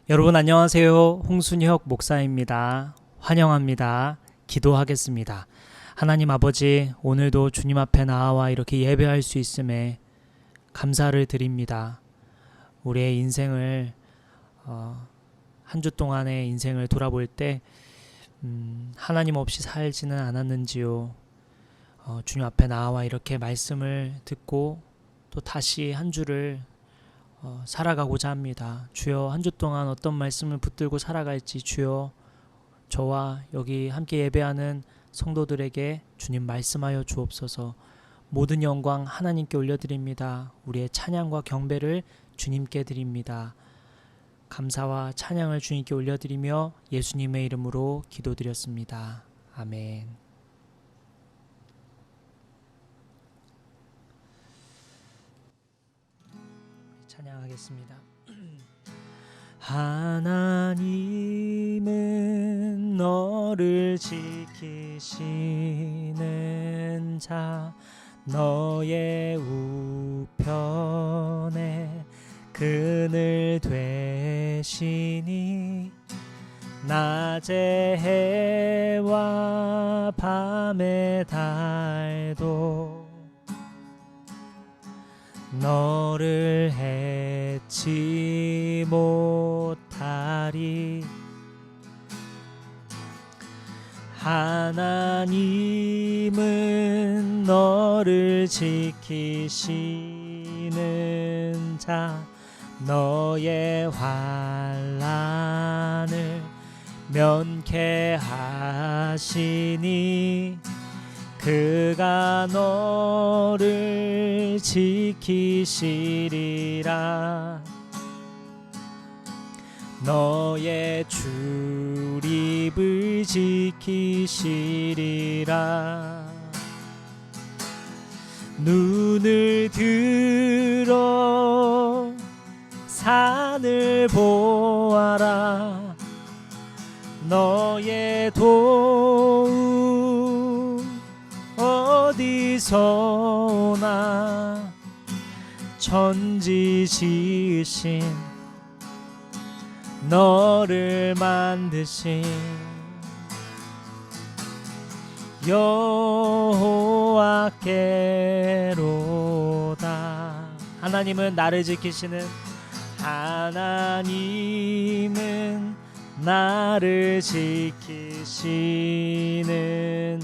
여러분 안녕하세요. 홍순혁 목사입니다. 환영합니다. 기도하겠습니다. 하나님 아버지, 오늘도 주님 앞에 나와 이렇게 예배할 수 있음에 감사를 드립니다. 우리의 인생을 한 주 동안의 인생을 돌아볼 때 하나님 없이 살지는 않았는지요. 주님 앞에 나와 이렇게 말씀을 듣고 또 다시 한 주를 살아가고자 합니다. 주여, 한 주 동안 어떤 말씀을 붙들고 살아갈지 주여, 저와 여기 함께 예배하는 성도들에게 주님 말씀하여 주옵소서. 모든 영광 하나님께 올려드립니다. 우리의 찬양과 경배를 주님께 드립니다. 감사와 찬양을 주님께 올려드리며 예수님의 이름으로 기도드렸습니다. 아멘. 찬양하겠습니다. 하나님은 너를 지키시는 자, 너의 우편에 그늘 되시니 낮의 해와 밤의 달도 너를 해치 못하리. 하나님은 너를 지키시는 자, 너의 환난을 면케하시니 그가 너를 지키시리라. 너의 출입을 지키시리라. 눈을 들어 산을 보아라. 너의 도움 어디서나 천지 지으신 너를 만드신 여호와께로다. 하나님은 나를 지키시는, 하나님은 나를 지키시는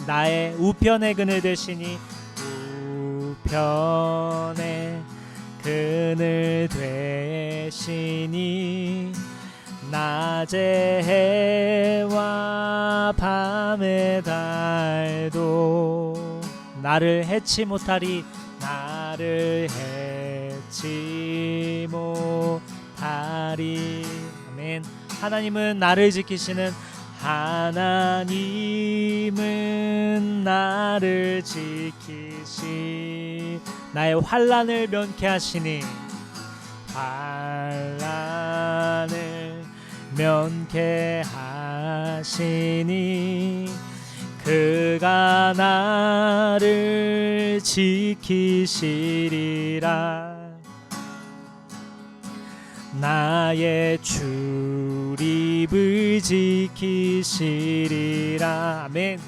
나의 우편의 그늘 되시니, 우편의 그늘 되시니 낮의 해와 밤의 달도 나를 해치 못하리. 나를 해치 못하리. 아멘. 하나님은 나를 지키시는, 하나님은 나를 지키시 나의 환난을 면케하시니, 환난을 면케하시니 그가 나를 지키시리라. 나의 출입을 지키시리라. 아멘.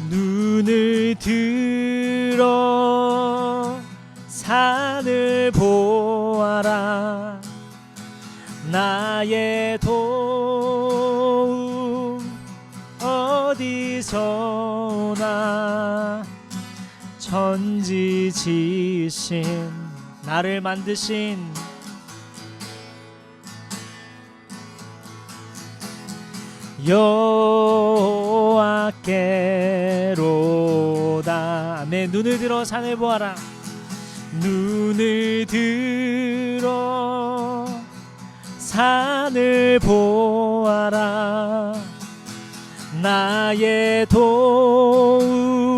눈을 들어 산을 보아라. 나의 도움 어디서나 천지 지으신 나를 만드신 여호와께로다. 아멘. 눈을 들어 산을 보아라. 눈을 들어 산을 보아라. 나의 도움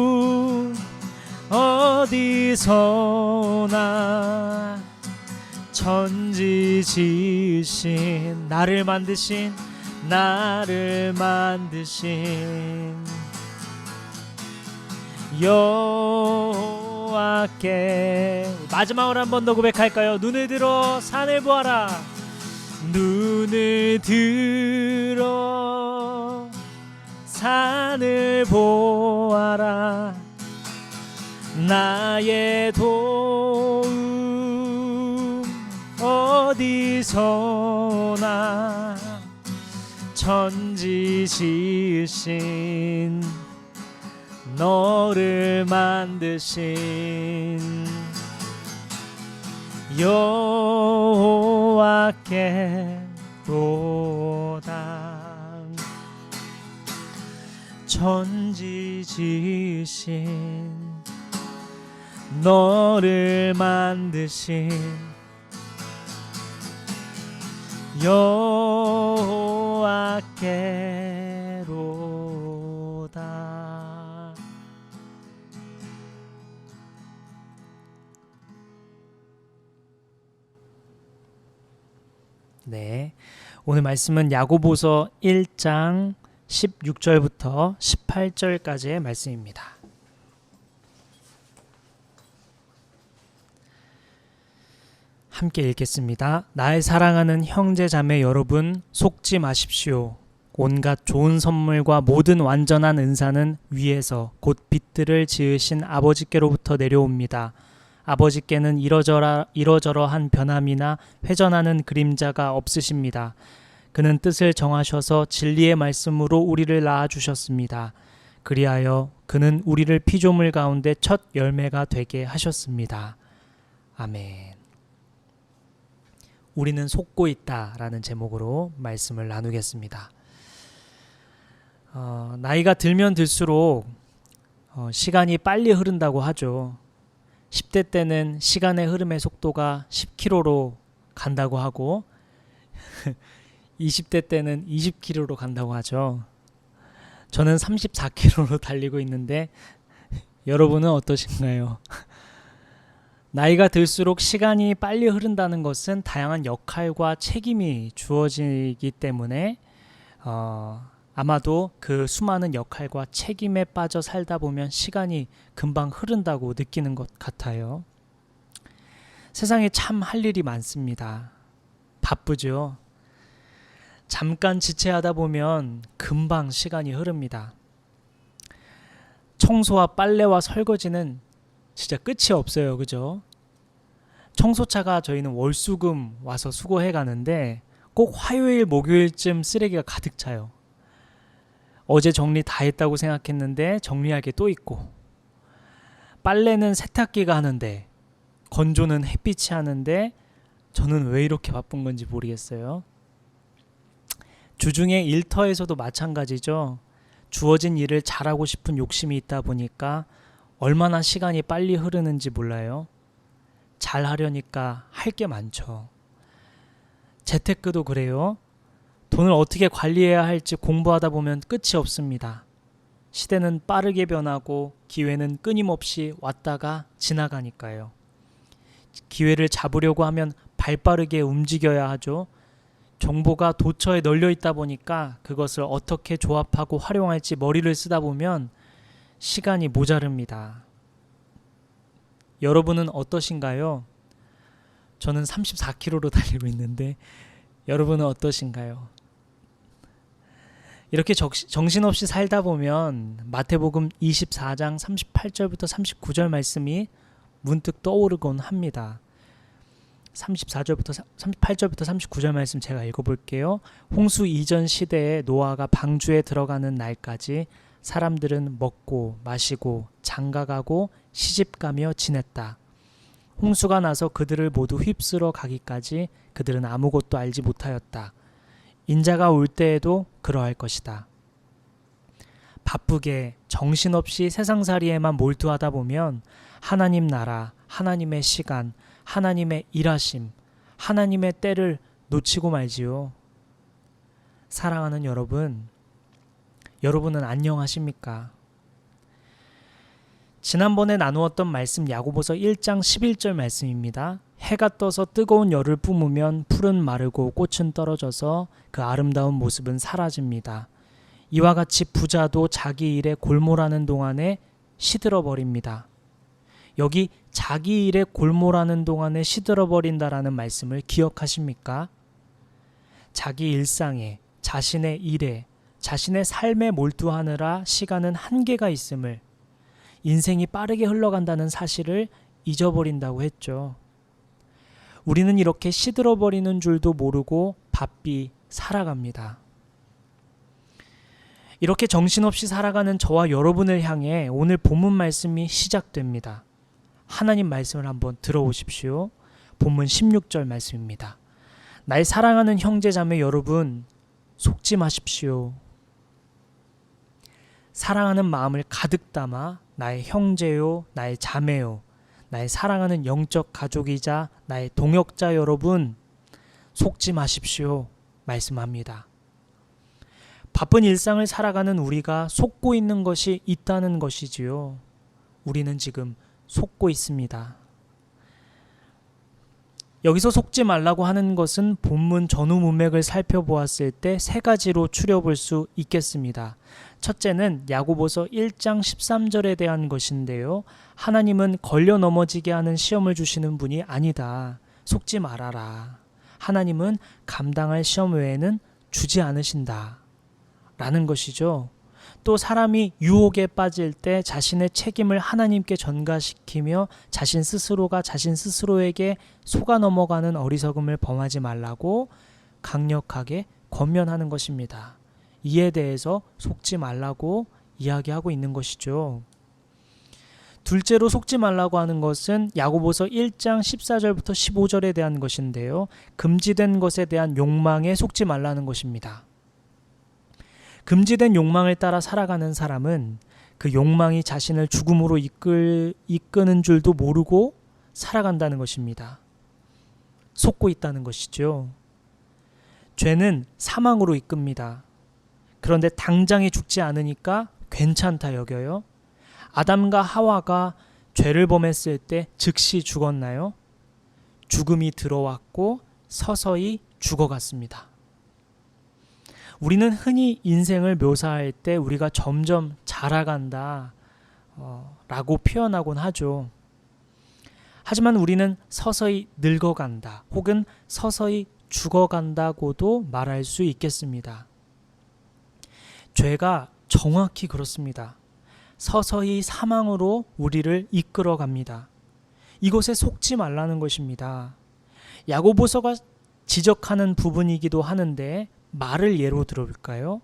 어디서나 천지 지으신 나를 만드신 여호와께. 마지막으로 한 번 더 고백할까요? 눈을 들어 산을 보아라. 눈을 들어 산을 보아라. 나의 도움 어디서나 천지 지으신 너를 만드신 여호와께로다. 천지 지으신 너를 만드신 여호와께로다. 네, 오늘 말씀은 야고보서 1장 16절부터 18절까지의 말씀입니다. 함께 읽겠습니다. 나의 사랑하는 형제 자매 여러분, 속지 마십시오. 온갖 좋은 선물과 모든 완전한 은사는 위에서 곧 빛들을 지으신 아버지께로부터 내려옵니다. 아버지께는 이러저러한 변함이나 회전하는 그림자가 없으십니다. 그는 뜻을 정하셔서 진리의 말씀으로 우리를 낳아주셨습니다. 그리하여 그는 우리를 피조물 가운데 첫 열매가 되게 하셨습니다. 아멘. 우리는 속고 있다라는 제목으로 말씀을 나누겠습니다. 나이가 들면 들수록 시간이 빨리 흐른다고 하죠. 10대 때는 시간의 흐름의 속도가 10km로 간다고 하고 20대 때는 20km로 간다고 하죠. 저는 34km로 달리고 있는데 여러분은 어떠신가요? 나이가 들수록 시간이 빨리 흐른다는 것은 다양한 역할과 책임이 주어지기 때문에 아마도 그 수많은 역할과 책임에 빠져 살다 보면 시간이 금방 흐른다고 느끼는 것 같아요. 세상에 참 할 일이 많습니다. 바쁘죠. 잠깐 지체하다 보면 금방 시간이 흐릅니다. 청소와 빨래와 설거지는 진짜 끝이 없어요. 그죠? 청소차가 저희는 월수금 와서 수거해 가는데 꼭 화요일 목요일쯤 쓰레기가 가득 차요. 어제 정리 다 했다고 생각했는데 정리할 게 또 있고, 빨래는 세탁기가 하는데 건조는 햇빛이 하는데 저는 왜 이렇게 바쁜 건지 모르겠어요. 주중에 일터에서도 마찬가지죠. 주어진 일을 잘하고 싶은 욕심이 있다 보니까 얼마나 시간이 빨리 흐르는지 몰라요. 잘하려니까 할 게 많죠. 재테크도 그래요. 돈을 어떻게 관리해야 할지 공부하다 보면 끝이 없습니다. 시대는 빠르게 변하고 기회는 끊임없이 왔다가 지나가니까요. 기회를 잡으려고 하면 발빠르게 움직여야 하죠. 정보가 도처에 널려 있다 보니까 그것을 어떻게 조합하고 활용할지 머리를 쓰다 보면 시간이 모자릅니다. 여러분은 어떠신가요? 저는 34km로 달리고 있는데 여러분은 어떠신가요? 이렇게 정신없이 살다 보면 마태복음 24장 38절부터 39절 말씀이 문득 떠오르곤 합니다. 38절부터 39절 말씀 제가 읽어볼게요. 홍수 이전 시대에 노아가 방주에 들어가는 날까지 사람들은 먹고 마시고 장가가고 시집가며 지냈다. 홍수가 나서 그들을 모두 휩쓸어 가기까지 그들은 아무것도 알지 못하였다. 인자가 올 때에도 그러할 것이다. 바쁘게 정신없이 세상살이에만 몰두하다 보면 하나님 나라, 하나님의 시간, 하나님의 일하심, 하나님의 때를 놓치고 말지요. 사랑하는 여러분, 여러분은 안녕하십니까? 지난번에 나누었던 말씀 야고보서 1장 11절 말씀입니다. 해가 떠서 뜨거운 열을 뿜으면 풀은 마르고 꽃은 떨어져서 그 아름다운 모습은 사라집니다. 이와 같이 부자도 자기 일에 골몰하는 동안에 시들어 버립니다. 여기 자기 일에 골몰하는 동안에 시들어 버린다라는 말씀을 기억하십니까? 자기 일상에, 자신의 일에, 자신의 삶에 몰두하느라 시간은 한계가 있음을, 인생이 빠르게 흘러간다는 사실을 잊어버린다고 했죠. 우리는 이렇게 시들어버리는 줄도 모르고 바삐 살아갑니다. 이렇게 정신없이 살아가는 저와 여러분을 향해 오늘 본문 말씀이 시작됩니다. 하나님 말씀을 한번 들어보십시오. 본문 16절 말씀입니다. 나의 사랑하는 형제 자매 여러분, 속지 마십시오. 사랑하는 마음을 가득 담아 나의 형제요, 나의 자매요, 나의 사랑하는 영적 가족이자 나의 동역자 여러분, 속지 마십시오 말씀합니다. 바쁜 일상을 살아가는 우리가 속고 있는 것이 있다는 것이지요. 우리는 지금 속고 있습니다. 여기서 속지 말라고 하는 것은 본문 전후 문맥을 살펴보았을 때 세 가지로 추려볼 수 있겠습니다. 첫째는 야고보서 1장 13절에 대한 것인데요. 하나님은 걸려 넘어지게 하는 시험을 주시는 분이 아니다. 속지 말아라. 하나님은 감당할 시험 외에는 주지 않으신다. 라는 것이죠. 또 사람이 유혹에 빠질 때 자신의 책임을 하나님께 전가시키며 자신 스스로가 자신 스스로에게 속아 넘어가는 어리석음을 범하지 말라고 강력하게 권면하는 것입니다. 이에 대해서 속지 말라고 이야기하고 있는 것이죠. 둘째로 속지 말라고 하는 것은 야고보서 1장 14절부터 15절에 대한 것인데요. 금지된 것에 대한 욕망에 속지 말라는 것입니다. 금지된 욕망을 따라 살아가는 사람은 그 욕망이 자신을 죽음으로 이끄는 줄도 모르고 살아간다는 것입니다. 속고 있다는 것이죠. 죄는 사망으로 이끕니다. 그런데 당장에 죽지 않으니까 괜찮다 여겨요. 아담과 하와가 죄를 범했을 때 즉시 죽었나요? 죽음이 들어왔고 서서히 죽어갔습니다. 우리는 흔히 인생을 묘사할 때 우리가 점점 자라간다 라고 표현하곤 하죠. 하지만 우리는 서서히 늙어간다 혹은 서서히 죽어간다고도 말할 수 있겠습니다. 죄가 정확히 그렇습니다. 서서히 사망으로 우리를 이끌어 갑니다. 이것에 속지 말라는 것입니다. 야고보서가 지적하는 부분이기도 하는데 말을 예로 들어볼까요?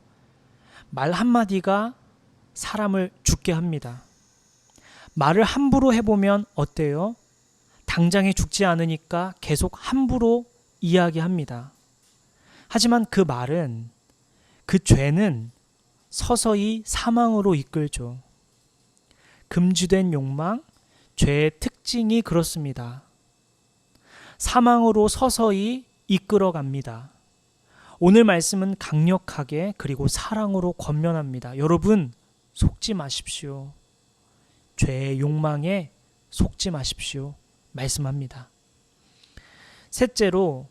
말 한마디가 사람을 죽게 합니다. 말을 함부로 해보면 어때요? 당장에 죽지 않으니까 계속 함부로 이야기합니다. 하지만 그 말은, 그 죄는 서서히 사망으로 이끌죠. 금지된 욕망, 죄의 특징이 그렇습니다. 사망으로 서서히 이끌어갑니다. 오늘 말씀은 강력하게 그리고 사랑으로 권면합니다. 여러분, 속지 마십시오. 죄의 욕망에 속지 마십시오. 말씀합니다. 셋째로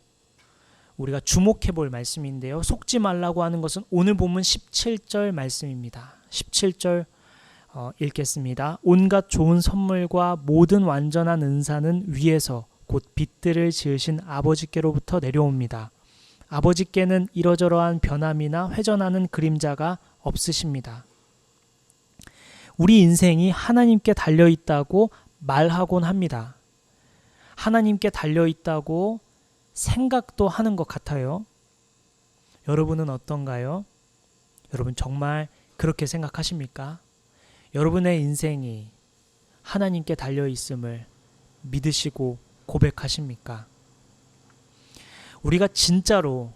우리가 주목해 볼 말씀인데요. 속지 말라고 하는 것은 오늘 본문 17절 말씀입니다. 17절 읽겠습니다. 온갖 좋은 선물과 모든 완전한 은사는 위에서 곧 빛들을 지으신 아버지께로부터 내려옵니다. 아버지께는 이러저러한 변함이나 회전하는 그림자가 없으십니다. 우리 인생이 하나님께 달려있다고 말하곤 합니다. 하나님께 달려있다고 생각도 하는 것 같아요. 여러분은 어떤가요? 여러분 정말 그렇게 생각하십니까? 여러분의 인생이 하나님께 달려있음을 믿으시고 고백하십니까? 우리가 진짜로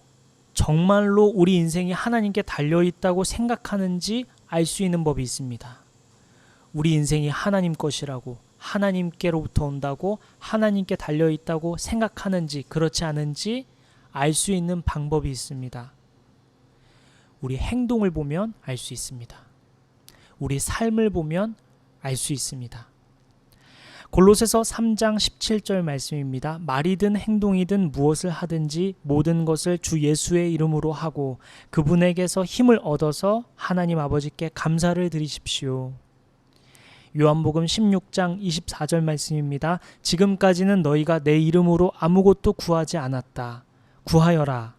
정말로 우리 인생이 하나님께 달려있다고 생각하는지 알 수 있는 법이 있습니다. 우리 인생이 하나님 것이라고, 하나님께로부터 온다고, 하나님께 달려있다고 생각하는지 그렇지 않은지 알 수 있는 방법이 있습니다. 우리 행동을 보면 알 수 있습니다. 우리 삶을 보면 알 수 있습니다. 골로새서 3장 17절 말씀입니다. 말이든 행동이든 무엇을 하든지 모든 것을 주 예수의 이름으로 하고 그분에게서 힘을 얻어서 하나님 아버지께 감사를 드리십시오. 요한복음 16장 24절 말씀입니다. 지금까지는 너희가 내 이름으로 아무것도 구하지 않았다. 구하여라.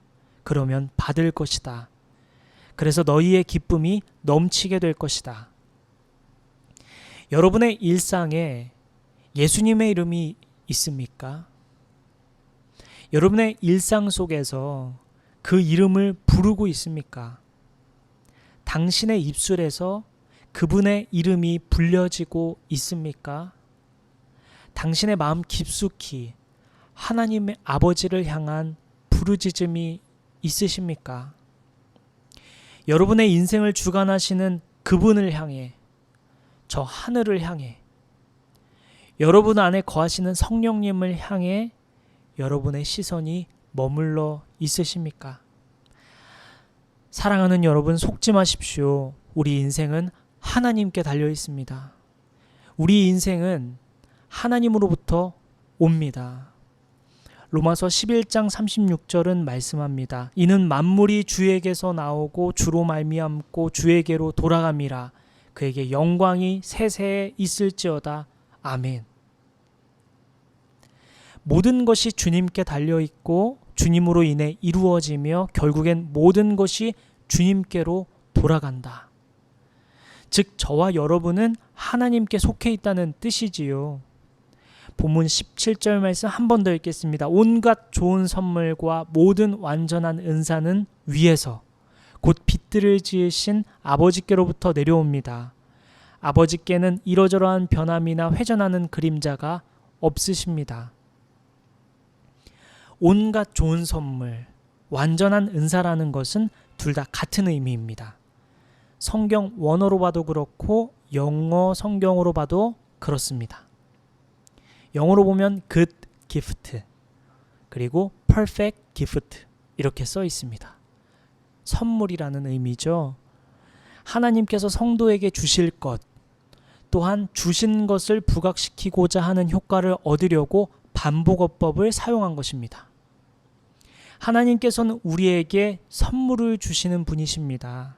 그러면 받을 것이다. 그래서 너희의 기쁨이 넘치게 될 것이다. 여러분의 일상에 예수님의 이름이 있습니까? 여러분의 일상 속에서 그 이름을 부르고 있습니까? 당신의 입술에서 그분의 이름이 불려지고 있습니까? 당신의 마음 깊숙이 하나님의 아버지를 향한 부르짖음이 있으십니까? 여러분의 인생을 주관하시는 그분을 향해, 저 하늘을 향해, 여러분 안에 거하시는 성령님을 향해 여러분의 시선이 머물러 있으십니까? 사랑하는 여러분, 속지 마십시오. 우리 인생은 하나님께 달려 있습니다. 우리 인생은 하나님으로부터 옵니다. 로마서 11장 36절은 말씀합니다. 이는 만물이 주에게서 나오고 주로 말미암고 주에게로 돌아감이라. 그에게 영광이 세세에 있을지어다. 아멘. 모든 것이 주님께 달려있고 주님으로 인해 이루어지며 결국엔 모든 것이 주님께로 돌아간다. 즉 저와 여러분은 하나님께 속해 있다는 뜻이지요. 본문 17절 말씀 한 번 더 읽겠습니다. 온갖 좋은 선물과 모든 완전한 은사는 위에서 곧 빛들을 지으신 아버지께로부터 내려옵니다. 아버지께는 이러저러한 변함이나 회전하는 그림자가 없으십니다. 온갖 좋은 선물, 완전한 은사라는 것은 둘 다 같은 의미입니다. 성경 원어로 봐도 그렇고 영어 성경으로 봐도 그렇습니다. 영어로 보면 good gift 그리고 perfect gift 이렇게 써 있습니다. 선물이라는 의미죠. 하나님께서 성도에게 주실 것, 또한 주신 것을 부각시키고자 하는 효과를 얻으려고 반복어법을 사용한 것입니다. 하나님께서는 우리에게 선물을 주시는 분이십니다.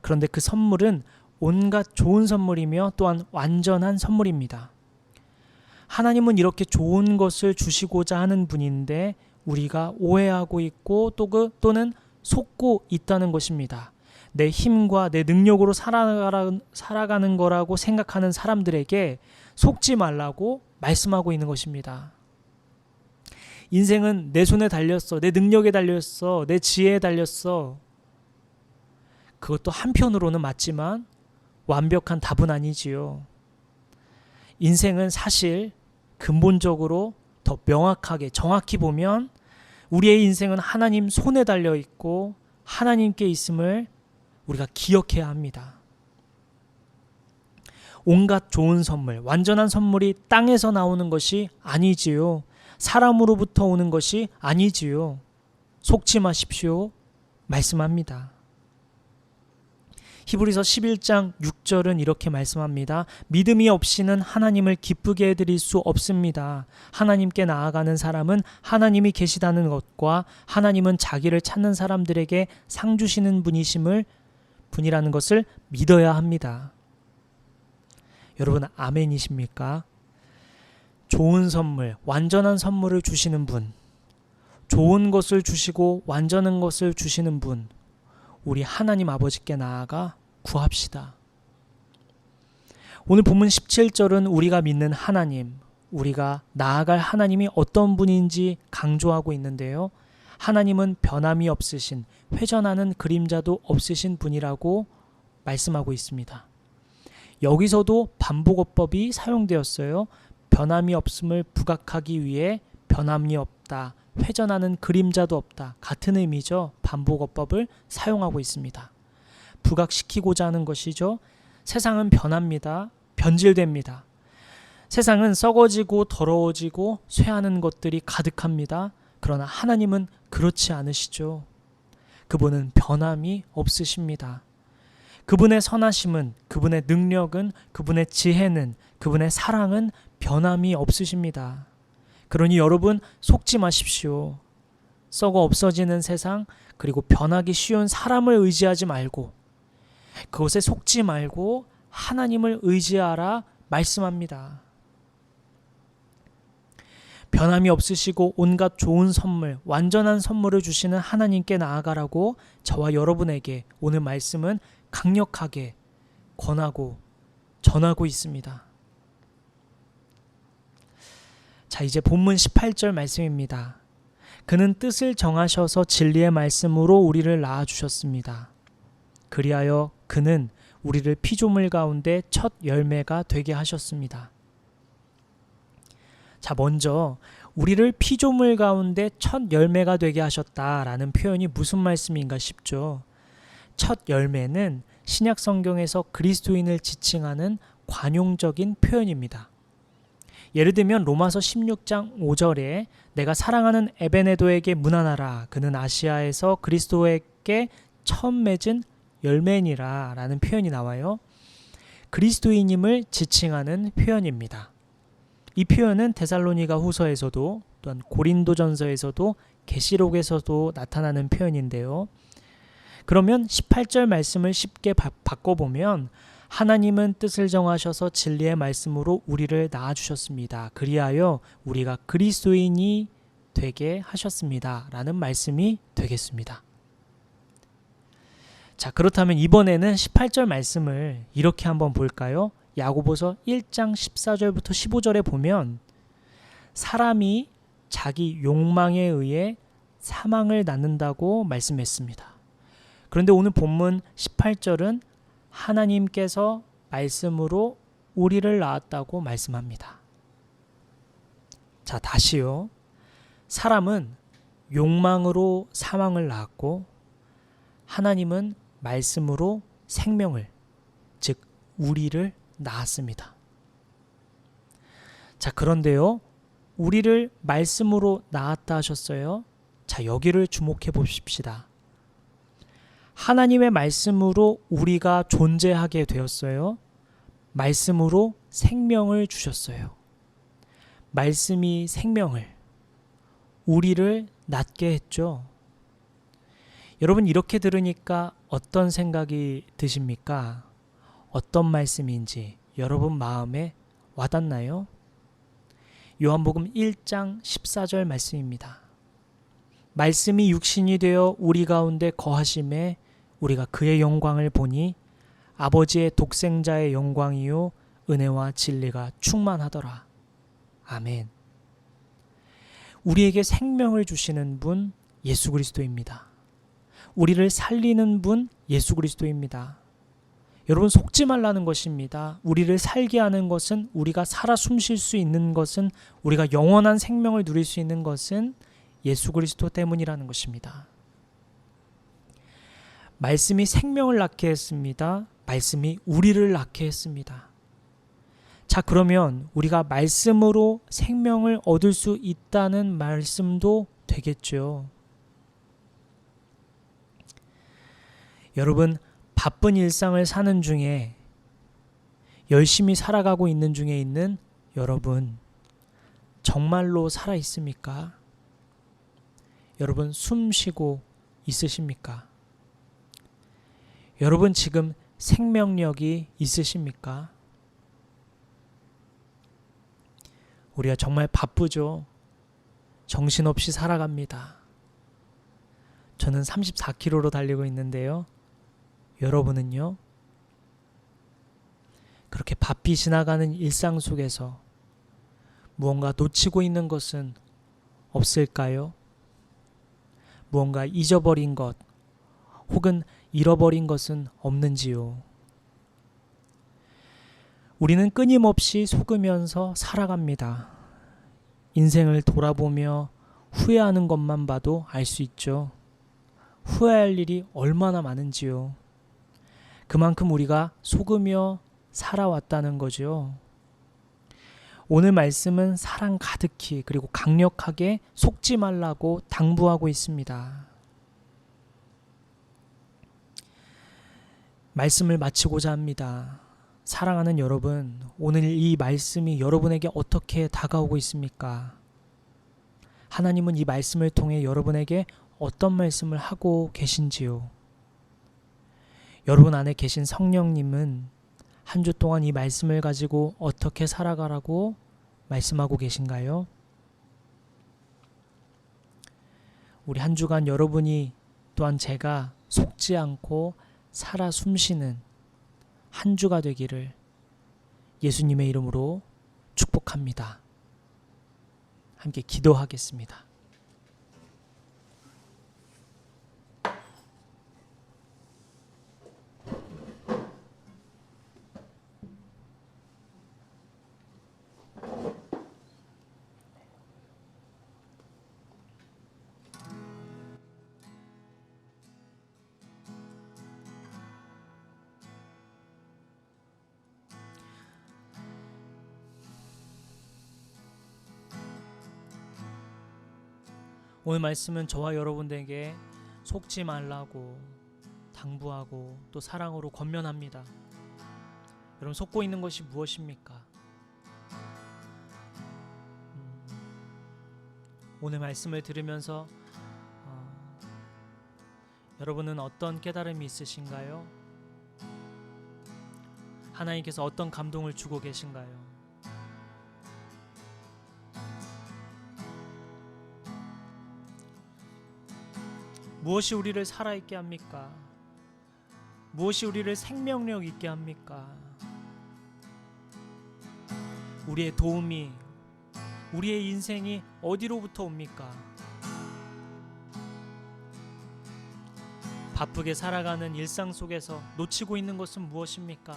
그런데 그 선물은 온갖 좋은 선물이며 또한 완전한 선물입니다. 하나님은 이렇게 좋은 것을 주시고자 하는 분인데 우리가 오해하고 있고 또는 속고 있다는 것입니다. 내 힘과 내 능력으로 살아가는 거라고 생각하는 사람들에게 속지 말라고 말씀하고 있는 것입니다. 인생은 내 손에 달렸어. 내 능력에 달렸어. 내 지혜에 달렸어. 그것도 한편으로는 맞지만 완벽한 답은 아니지요. 인생은 사실 근본적으로 더 명확하게 정확히 보면 우리의 인생은 하나님 손에 달려 있고 하나님께 있음을 우리가 기억해야 합니다. 온갖 좋은 선물, 완전한 선물이 땅에서 나오는 것이 아니지요. 사람으로부터 오는 것이 아니지요. 속지 마십시오. 말씀합니다. 히브리서 11장 6절은 이렇게 말씀합니다. 믿음이 없이는 하나님을 기쁘게 해드릴 수 없습니다. 하나님께 나아가는 사람은 하나님이 계시다는 것과 하나님은 자기를 찾는 사람들에게 상 주시는 분이라는 것을 믿어야 합니다. 여러분 아멘이십니까? 좋은 선물, 완전한 선물을 주시는 분, 좋은 것을 주시고 완전한 것을 주시는 분, 우리 하나님 아버지께 나아가 구합시다. 오늘 본문 17절은 우리가 믿는 하나님, 우리가 나아갈 하나님이 어떤 분인지 강조하고 있는데요. 하나님은 변함이 없으신, 회전하는 그림자도 없으신 분이라고 말씀하고 있습니다. 여기서도 반복어법이 사용되었어요. 변함이 없음을 부각하기 위해 변함이 없다, 회전하는 그림자도 없다. 같은 의미죠. 반복어법을 사용하고 있습니다. 부각시키고자 하는 것이죠. 세상은 변합니다. 변질됩니다. 세상은 썩어지고 더러워지고 쇠하는 것들이 가득합니다. 그러나 하나님은 그렇지 않으시죠. 그분은 변함이 없으십니다. 그분의 선하심은, 그분의 능력은, 그분의 지혜는, 그분의 사랑은 변함이 없으십니다. 그러니 여러분 속지 마십시오. 썩어 없어지는 세상, 그리고 변하기 쉬운 사람을 의지하지 말고 그것에 속지 말고 하나님을 의지하라 말씀합니다. 변함이 없으시고 온갖 좋은 선물, 완전한 선물을 주시는 하나님께 나아가라고 저와 여러분에게 오늘 말씀은 강력하게 권하고 전하고 있습니다. 자, 이제 본문 18절 말씀입니다. 그는 뜻을 정하셔서 진리의 말씀으로 우리를 낳아주셨습니다. 그리하여 그는 우리를 피조물 가운데 첫 열매가 되게 하셨습니다. 자, 먼저 우리를 피조물 가운데 첫 열매가 되게 하셨다라는 표현이 무슨 말씀인가 싶죠. 첫 열매는 신약 성경에서 그리스도인을 지칭하는 관용적인 표현입니다. 예를 들면 로마서 16장 5절에 내가 사랑하는 에베네도에게 문안하라. 그는 아시아에서 그리스도에게 처음 맺은 열매니라 라는 표현이 나와요. 그리스도인임을 지칭하는 표현입니다. 이 표현은 데살로니가 후서에서도 또한 고린도전서에서도 계시록에서도 나타나는 표현인데요. 그러면 18절 말씀을 쉽게 바꿔보면 하나님은 뜻을 정하셔서 진리의 말씀으로 우리를 낳아주셨습니다. 그리하여 우리가 그리스도인이 되게 하셨습니다. 라는 말씀이 되겠습니다. 자, 그렇다면 이번에는 18절 말씀을 이렇게 한번 볼까요? 야고보서 1장 14절부터 15절에 보면 사람이 자기 욕망에 의해 사망을 낳는다고 말씀했습니다. 그런데 오늘 본문 18절은 하나님께서 말씀으로 우리를 낳았다고 말씀합니다. 자, 다시요. 사람은 욕망으로 사망을 낳았고 하나님은 말씀으로 생명을, 즉 우리를 낳았습니다. 자, 그런데요. 우리를 말씀으로 낳았다 하셨어요. 자, 여기를 주목해 보십시다. 하나님의 말씀으로 우리가 존재하게 되었어요. 말씀으로 생명을 주셨어요. 말씀이 생명을, 우리를 낳게 했죠. 여러분, 이렇게 들으니까 어떤 생각이 드십니까? 어떤 말씀인지 여러분 마음에 와닿나요? 요한복음 1장 14절 말씀입니다. 말씀이 육신이 되어 우리 가운데 거하심에 우리가 그의 영광을 보니 아버지의 독생자의 영광이요 은혜와 진리가 충만하더라. 아멘. 우리에게 생명을 주시는 분 예수 그리스도입니다. 우리를 살리는 분 예수 그리스도입니다. 여러분, 속지 말라는 것입니다. 우리를 살게 하는 것은, 우리가 살아 숨 쉴 수 있는 것은, 우리가 영원한 생명을 누릴 수 있는 것은 예수 그리스도 때문이라는 것입니다. 말씀이 생명을 낳게 했습니다. 말씀이 우리를 낳게 했습니다. 자, 그러면 우리가 말씀으로 생명을 얻을 수 있다는 말씀도 되겠죠. 여러분, 바쁜 일상을 사는 중에 열심히 살아가고 있는 중에 있는 여러분, 정말로 살아 있습니까? 여러분, 숨 쉬고 있으십니까? 여러분, 지금 생명력이 있으십니까? 우리가 정말 바쁘죠. 정신없이 살아갑니다. 저는 34km로 달리고 있는데요. 여러분은요? 그렇게 바삐 지나가는 일상 속에서 무언가 놓치고 있는 것은 없을까요? 무언가 잊어버린 것 혹은 잃어버린 것은 없는지요? 우리는 끊임없이 속으면서 살아갑니다. 인생을 돌아보며 후회하는 것만 봐도 알 수 있죠. 후회할 일이 얼마나 많은지요. 그만큼 우리가 속으며 살아왔다는 거죠. 오늘 말씀은 사랑 가득히 그리고 강력하게 속지 말라고 당부하고 있습니다. 말씀을 마치고자 합니다. 사랑하는 여러분, 오늘 이 말씀이 여러분에게 어떻게 다가오고 있습니까? 하나님은 이 말씀을 통해 여러분에게 어떤 말씀을 하고 계신지요? 여러분 안에 계신 성령님은 한 주 동안 이 말씀을 가지고 어떻게 살아가라고 말씀하고 계신가요? 우리 한 주간 여러분이 또한 제가 속지 않고 살아 숨쉬는 한 주가 되기를 예수님의 이름으로 축복합니다. 함께 기도하겠습니다. 오늘 말씀은 저와 여러분들에게 속지 말라고 당부하고 또 사랑으로 권면합니다. 여러분, 속고 있는 것이 무엇입니까? 오늘 말씀을 들으면서 여러분은 어떤 깨달음이 있으신가요? 하나님께서 어떤 감동을 주고 계신가요? 무엇이 우리를 살아있게 합니까? 무엇이 우리를 생명력 있게 합니까? 우리의 도움이, 우리의 인생이 어디로부터 옵니까? 바쁘게 살아가는 일상 속에서 놓치고 있는 것은 무엇입니까?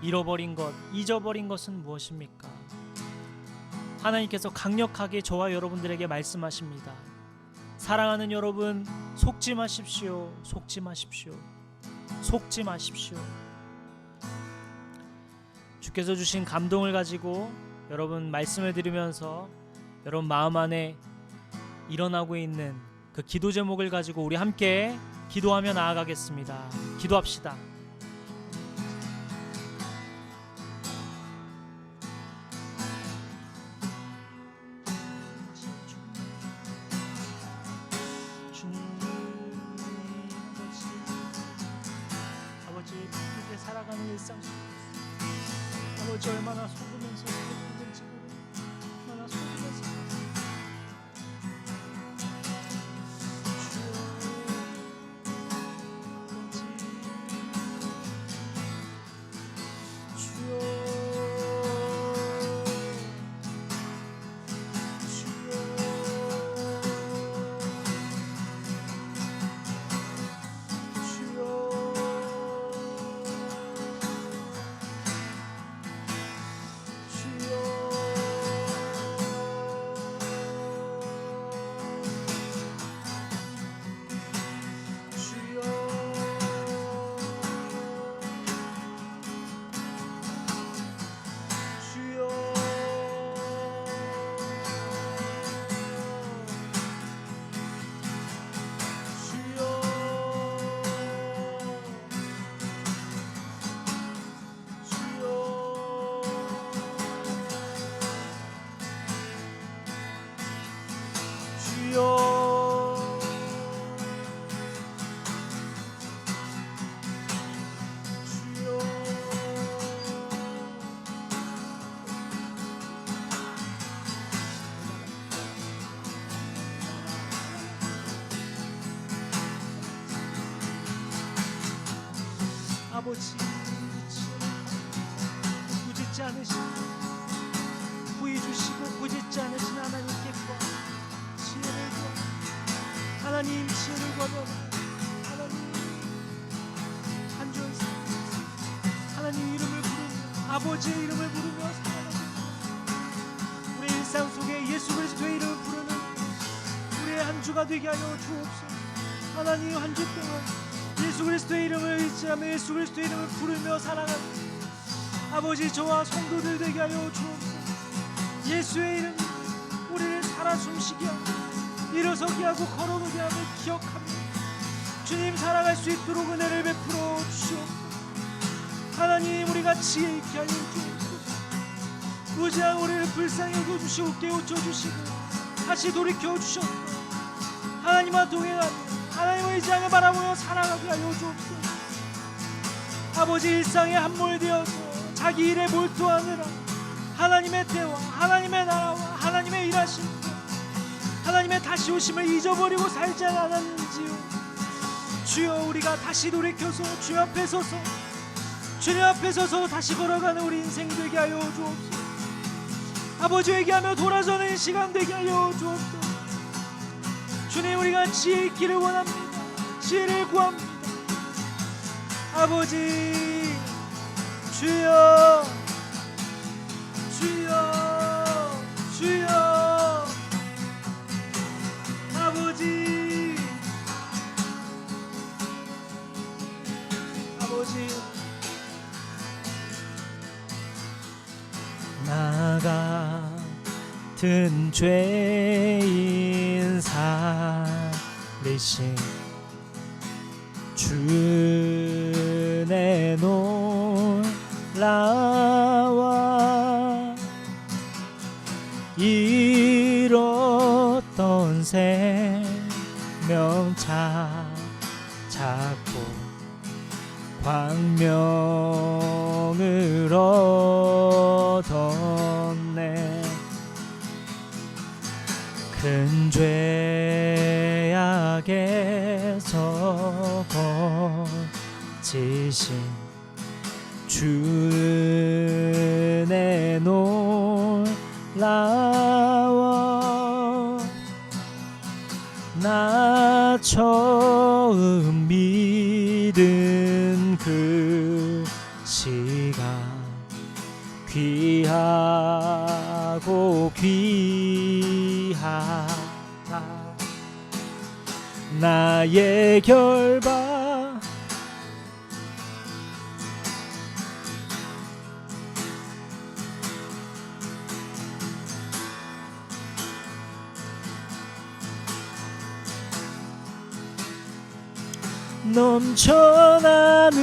잃어버린 것, 잊어버린 것은 무엇입니까? 하나님께서 강력하게 저와 여러분들에게 말씀하십니다. 사랑하는 여러분, 속지 마십시오. 속지 마십시오. 속지 마십시오. 주께서 주신 감동을 가지고 여러분 말씀을 들으면서 여러분 마음 안에 일어나고 있는 그 기도 제목을 가지고 우리 함께 기도하며 나아가겠습니다. 기도합시다. 살아가는 일상 속에서 아버지 얼마나 속으면서 힘든지 얼마나 속으면서 아버지, 부짓지 않으신 부의 주시고 부짓지 않으신 하나님께 구하 지혜를 구하 하나님 지혜를 구하며 하나님 한 주의 삶 하나님 이름을 부르며 아버지의 이름을 부르며 살아가는 우리 일상 속에 예수 그리스도의 이름을 부르는 우리의 한 주가 되게 하여 주옵소서. 하나님 한 주 동안 예수 그리스도의 이름을 의지하며 예수 그리스도의 이름을 부르며 살아가는 아버지 저와 성도들 되게 하여 주옵소서. 예수의 이름이 우리를 살아 숨쉬게 하고 일어서게 하고 걸어오게 하며 기억하며 주님 살아갈 수 있도록 은혜를 베풀어 주시옵소서. 하나님 우리가 지혜 있게 하여 주옵소서. 무지한 우리를 불쌍히 여겨주시고 깨우쳐주시고 다시 돌이켜주셨고 하나님과 동행하며 하나님의 의지하며 바라보며 살아가게 하여 주옵소서. 아버지 일상에 함몰되어서 자기 일에 몰두하느라 하나님의 때와 하나님의 나라와 하나님의 일하심과 하나님의 주님의 다시 오심을 잊어버리고 살지 않았는지요. 주여, 우리가 다시 돌이켜서 주님 앞에 서서 다시 걸어가는 우리 인생 되게 하여 주옵소서. 아버지, 회개하며 돌아서는 시간 되게 하여 주옵소서. 주님, 우리가 지혜 있기를 원합니다. 지혜를 구합니다. 아버지, 주여, 주여, 주여, 아버지, 아버지, 나 같은 죄인 살리신 주 내 놀라와 잃었던 생명 찾고 광명을 얻었네. 큰 죄악에서 거치신 주 은혜 놀라워 나 처음 믿은 그 시간 귀하고 귀하다. 나의 결박 넘쳐나는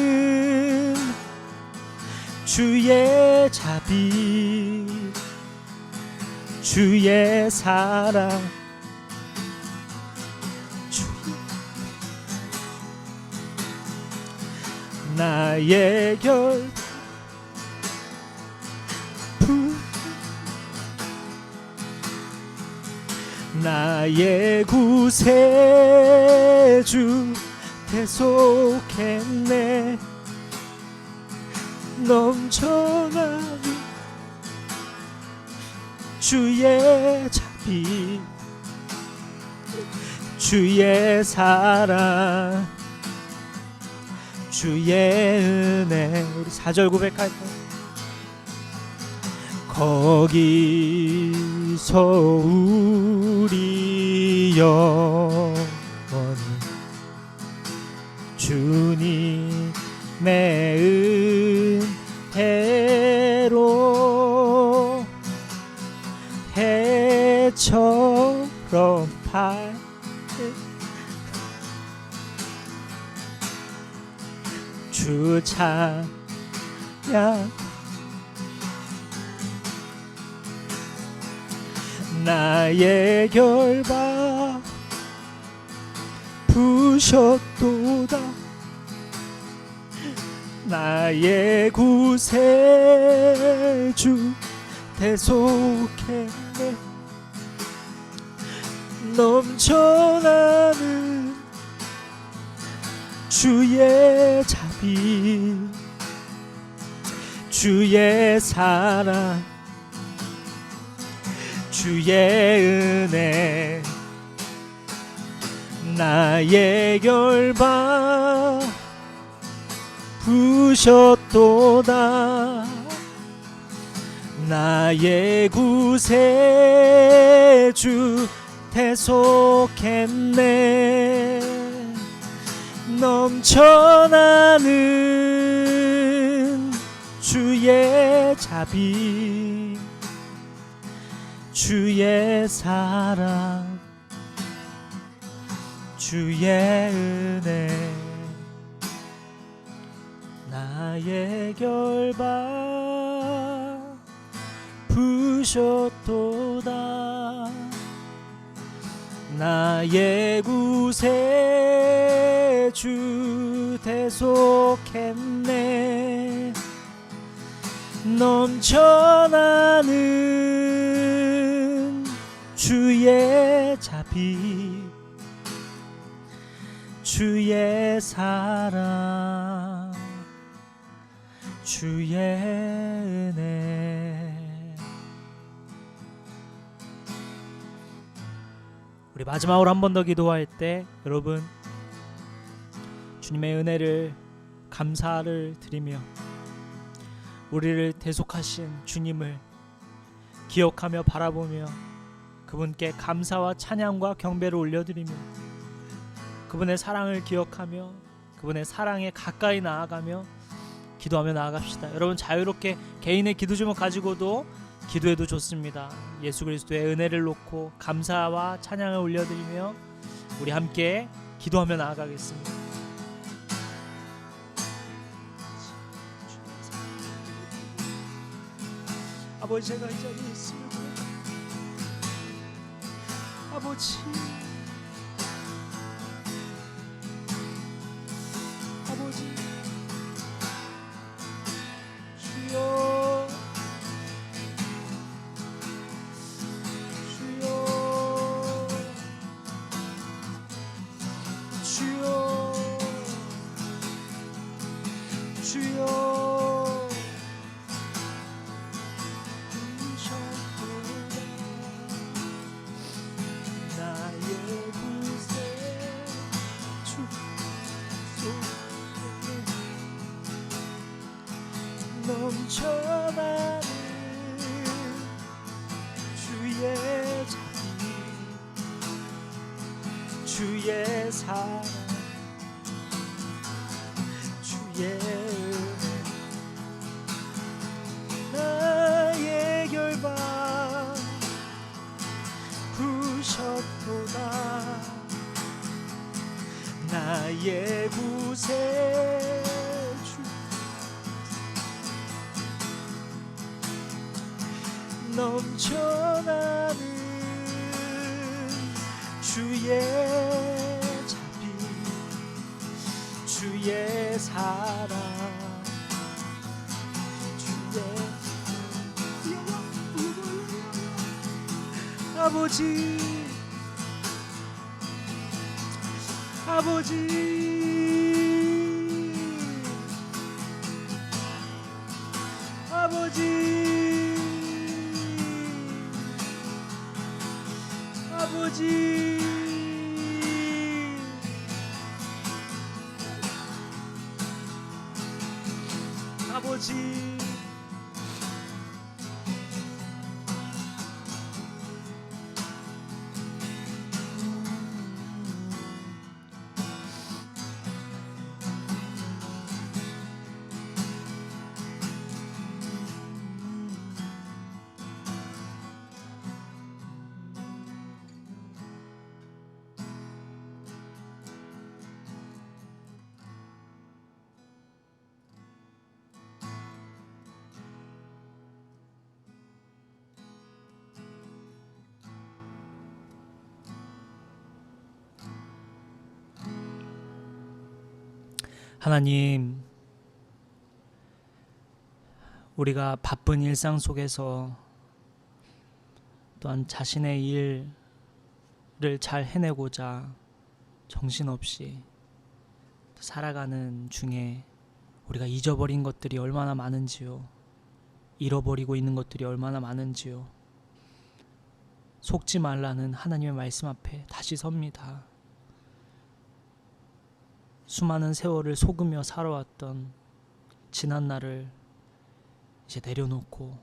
주의 자비 주의 사랑 나의 결 나의 구세주 계속했네. 넘쳐나는 주의 자비 주의 사랑 주의 은혜. 우리 4절 고백할까요? 거기서 우리 영원히 주님의 은혜로 해처럼 밝게 주 찬양 나의 결박 부셨도다. 나의 구세주 대속했네. 넘쳐나는 주의 자비 주의 사랑 주의 은혜. 나의 결박 부셨도다. 나의 구세주 대속했네. 넘쳐나는 주의 자비 주의 사랑 주의 은혜. 나의 결박 부셨도다. 나의 구세주 대속했네. 넘쳐나는 주의 자비 주의 사랑 주의 은혜. 우리 마지막으로 한 번 더 기도할 때 여러분 주님의 은혜를 감사를 드리며 우리를 대속하신 주님을 기억하며 바라보며 그분께 감사와 찬양과 경배를 올려드리며 그분의 사랑을 기억하며 그분의 사랑에 가까이 나아가며 기도하며 나아갑시다. 여러분 자유롭게 개인의 기도 제목 가지고도 기도해도 좋습니다. 예수 그리스도의 은혜를 놓고 감사와 찬양을 올려드리며 우리 함께 기도하며 나아가겠습니다. 아버지, 제가 이 자리에 있으면 아버지, 아버지, 주여, 주여, 주여, 주여. 넘쳐나는 주의 자비 주의 사랑 주의 은혜 나의 결박 부셨도다 나의 구세주 넘쳐나는 주의 자비 주의 사랑 주의 아버지 아버지 아버지 아버지 아버지 하나님, 우리가 바쁜 일상 속에서 또한 자신의 일을 잘 해내고자 정신없이 살아가는 중에 우리가 잊어버린 것들이 얼마나 많은지요. 잃어버리고 있는 것들이 얼마나 많은지요. 속지 말라는 하나님의 말씀 앞에 다시 섭니다. 수많은 세월을 속으며 살아왔던 지난 날을 이제 내려놓고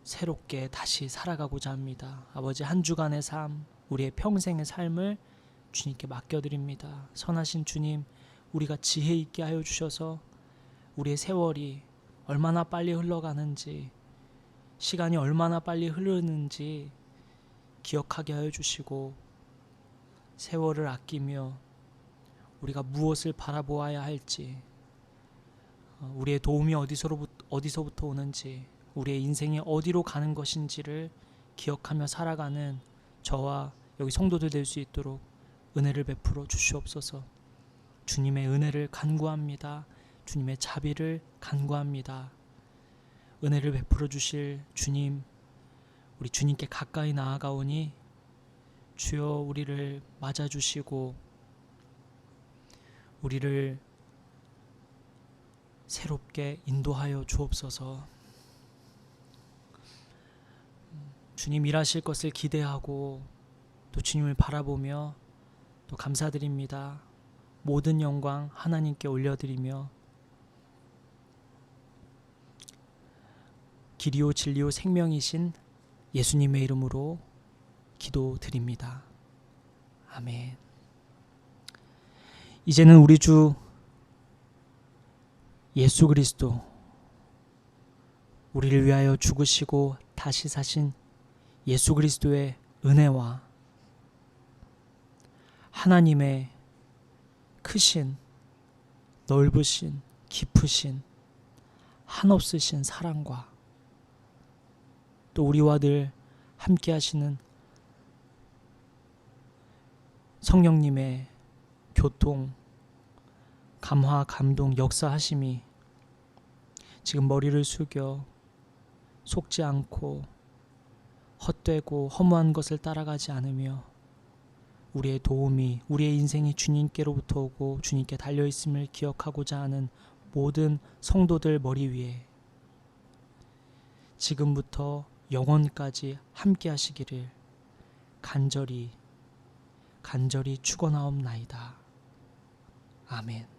새롭게 다시 살아가고자 합니다. 아버지, 한 주간의 삶, 우리의 평생의 삶을 주님께 맡겨드립니다. 선하신 주님, 우리가 지혜 있게 하여 주셔서 우리의 세월이 얼마나 빨리 흘러가는지, 시간이 얼마나 빨리 흐르는지 기억하게 하여 주시고, 세월을 아끼며 우리가 무엇을 바라보아야 할지, 우리의 도움이 어디서부터 오는지, 우리의 인생이 어디로 가는 것인지를 기억하며 살아가는 저와 여기 성도들 될 수 있도록 은혜를 베풀어 주시옵소서. 주님의 은혜를 간구합니다. 주님의 자비를 간구합니다. 은혜를 베풀어 주실 주님, 우리 주님께 가까이 나아가오니 주여 우리를 맞아주시고 우리를 새롭게 인도하여 주옵소서. 주님 일하실 것을 기대하고 또 주님을 바라보며 또 감사드립니다. 모든 영광 하나님께 올려드리며 길이요 진리요 생명이신 예수님의 이름으로 기도드립니다. 아멘. 이제는 우리 주 예수 그리스도, 우리를 위하여 죽으시고 다시 사신 예수 그리스도의 은혜와 하나님의 크신, 넓으신, 깊으신, 한없으신 사랑과 또 우리와 늘 함께 하시는 성령님의 교통, 감화, 감동, 역사하심이 지금 머리를 숙여 속지 않고 헛되고 허무한 것을 따라가지 않으며 우리의 도움이, 우리의 인생이 주님께로부터 오고 주님께 달려있음을 기억하고자 하는 모든 성도들 머리 위에 지금부터 영원까지 함께 하시기를 간절히 축원하옵나이다. 아멘.